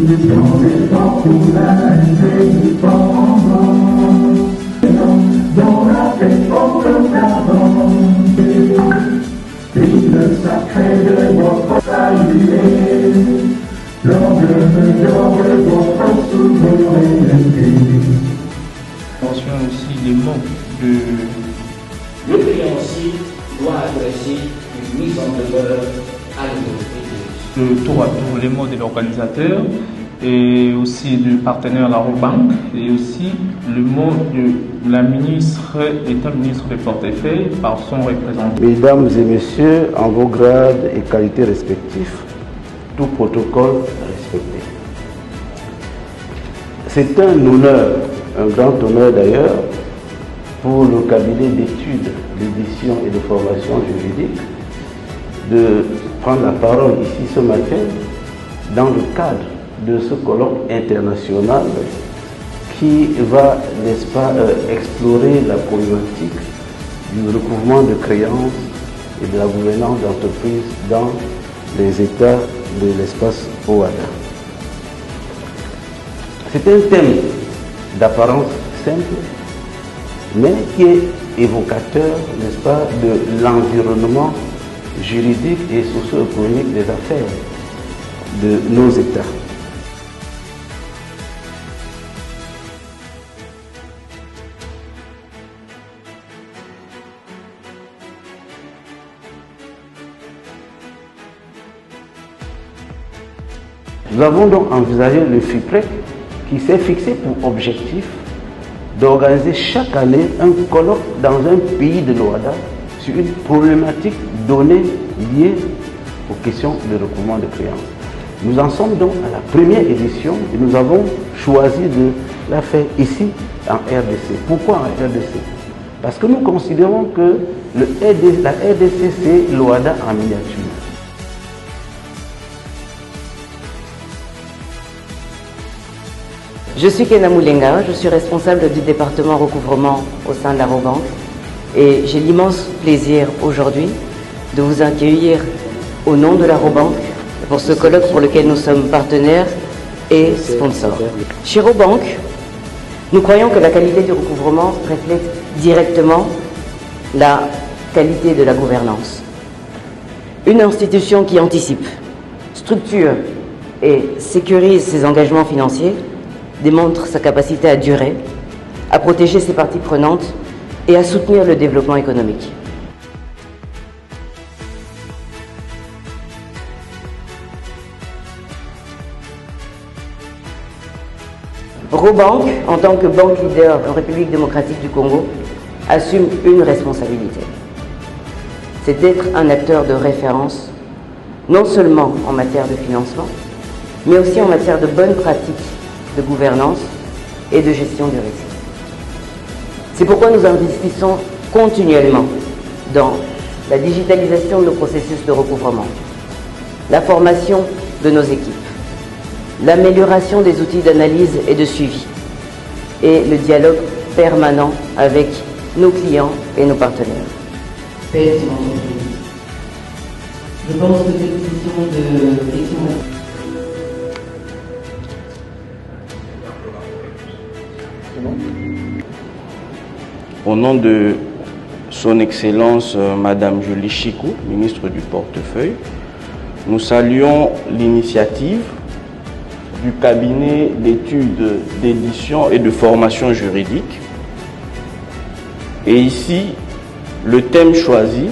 Mentionne aussi les mots de... Le créancier doit adresser une mise en demeure à l'autorité. Tour à tour les mots de l'organisateur et aussi du partenaire la Robank et aussi le mot de la ministre, l'état ministre de portefeuille par son représentant. Mesdames et messieurs, en vos grades et qualités respectifs, tout protocole respecté. C'est un honneur, un grand honneur d'ailleurs, pour le cabinet d'études, d'édition et de formation juridique de prendre la parole ici ce matin dans le cadre de ce colloque international qui va, n'est-ce pas, explorer la problématique du recouvrement de créances et de la gouvernance d'entreprise dans les États de l'espace OHADA. C'est un thème d'apparence simple, mais qui est évocateur, n'est-ce pas, de l'environnement juridique et socio-économique des affaires de nos États. Nous avons donc envisagé le FIPREC qui s'est fixé pour objectif d'organiser chaque année un colloque dans un pays de l'OHADA sur une problématique donnée liée aux questions de recouvrement de créances. Nous en sommes donc à la première édition et nous avons choisi de la faire ici en RDC. Pourquoi en RDC? Parce que nous considérons que la RDC c'est l'OHADA en miniature. Je suis Kena Moulenga, je suis responsable du département recouvrement au sein de la Robank et j'ai l'immense plaisir aujourd'hui de vous accueillir au nom de la Robank pour ce colloque pour lequel nous sommes partenaires et sponsors. Chez Robank, nous croyons que la qualité du recouvrement reflète directement la qualité de la gouvernance. Une institution qui anticipe, structure et sécurise ses engagements financiers démontre sa capacité à durer, à protéger ses parties prenantes et à soutenir le développement économique. Robank, en tant que banque leader en République démocratique du Congo, assume une responsabilité. C'est d'être un acteur de référence, non seulement en matière de financement, mais aussi en matière de bonnes pratiques de gouvernance et de gestion du risque. C'est pourquoi nous investissons continuellement dans la digitalisation de nos processus de recouvrement, la formation de nos équipes, l'amélioration des outils d'analyse et de suivi et le dialogue permanent avec nos clients et nos partenaires. Je pense que cette question de questions... Au nom de Son Excellence Madame Julie Chikou, ministre du Portefeuille, nous saluons l'initiative du cabinet d'études, d'édition et de formation juridique. Et ici, le thème choisi,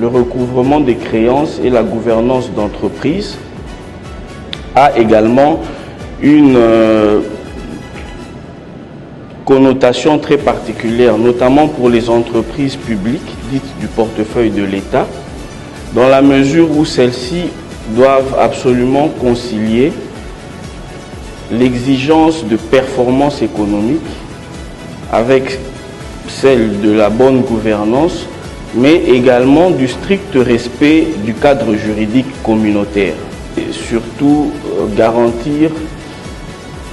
le recouvrement des créances et la gouvernance d'entreprise, a également une connotation très particulière, notamment pour les entreprises publiques dites du portefeuille de l'État, dans la mesure où celles-ci doivent absolument concilier l'exigence de performance économique avec celle de la bonne gouvernance, mais également du strict respect du cadre juridique communautaire. Et surtout garantir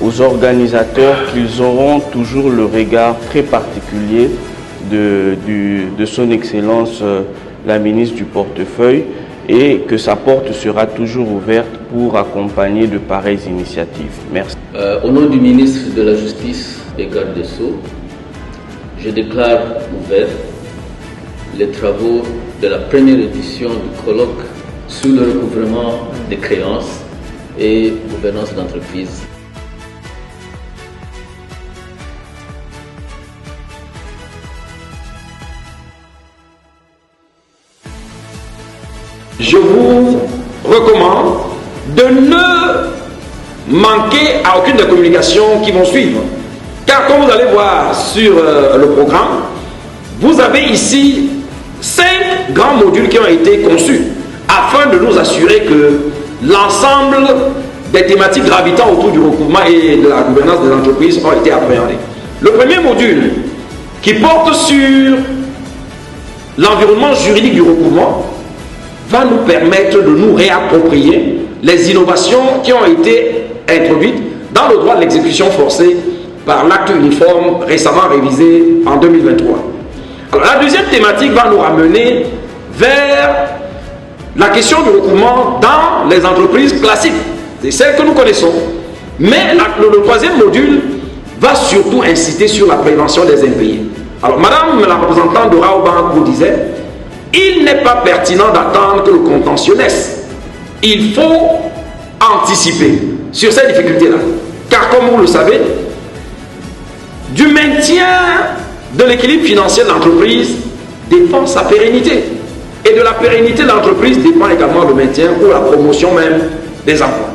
aux organisateurs qu'ils auront toujours le regard très particulier de Son Excellence la ministre du Portefeuille et que sa porte sera toujours ouverte pour accompagner de pareilles initiatives. Merci. Au nom du ministre de la Justice et garde des Sceaux, je déclare ouvert les travaux de la première édition du colloque sur le recouvrement des créances et gouvernance d'entreprise. Je vous recommande de ne manquer à aucune des communications qui vont suivre. Car comme vous allez voir sur le programme, vous avez ici 5 grands modules qui ont été conçus afin de nous assurer que l'ensemble des thématiques gravitant autour du recouvrement et de la gouvernance des entreprises ont été appréhendées. Le premier module qui porte sur l'environnement juridique du recouvrement va nous permettre de nous réapproprier les innovations qui ont été introduites dans le droit de l'exécution forcée par l'acte uniforme récemment révisé en 2023. Alors, la deuxième thématique va nous ramener vers la question du recouvrement dans les entreprises classiques. C'est celle que nous connaissons. Mais le troisième module va surtout inciter sur la prévention des impayés. Alors, madame la représentante de Raobank vous disait, il n'est pas pertinent d'attendre que le contentieux naisse. Il faut anticiper sur ces difficultés-là. Car comme vous le savez, du maintien de l'équilibre financier de l'entreprise dépend sa pérennité. Et de la pérennité de l'entreprise dépend également le maintien ou la promotion même des emplois.